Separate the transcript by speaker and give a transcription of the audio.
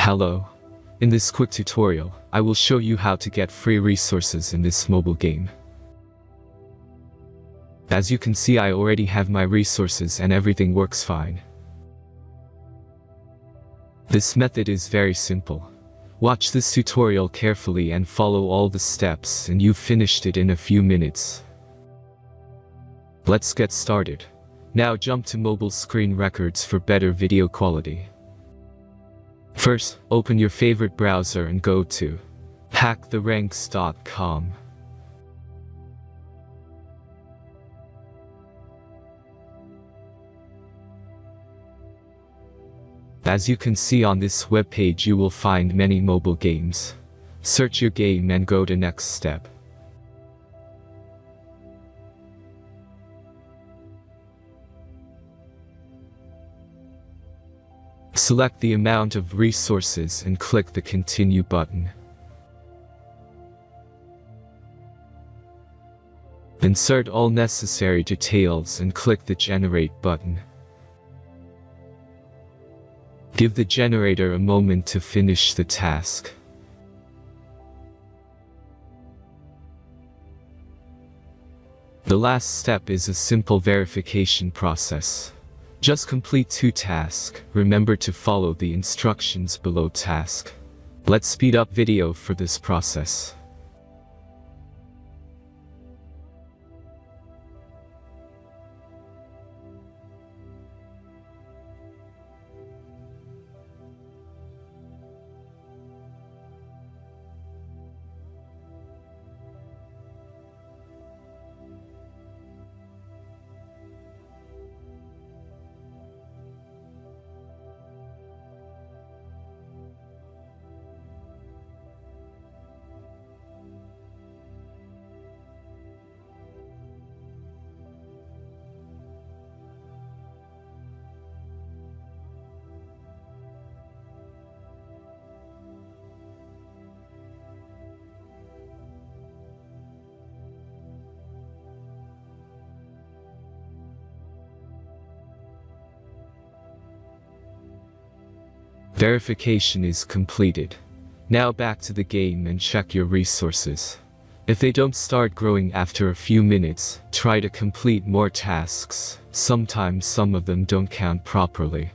Speaker 1: Hello. In this quick tutorial, I will show you how to get free resources in this mobile game. As you can see, I already have my resources and everything works fine. This method is very simple. Watch this tutorial carefully and follow all the steps and you've finished it in a few minutes. Let's get started. Now jump to mobile screen records for better video quality. First, open your favorite browser and go to hacktheranks.com. As you can see on this webpage, you will find many mobile games. Search your game and go to next step. Select the amount of resources and click the Continue button. Insert all necessary details and click the Generate button. Give the generator a moment to finish the task. The last step is a simple verification process. Just complete 2 tasks. Remember to follow the instructions below task. Let's speed up video for this process. Verification is completed. Now back to the game and check your resources. If they don't start growing after a few minutes, try to complete more tasks. Sometimes some of them don't count properly.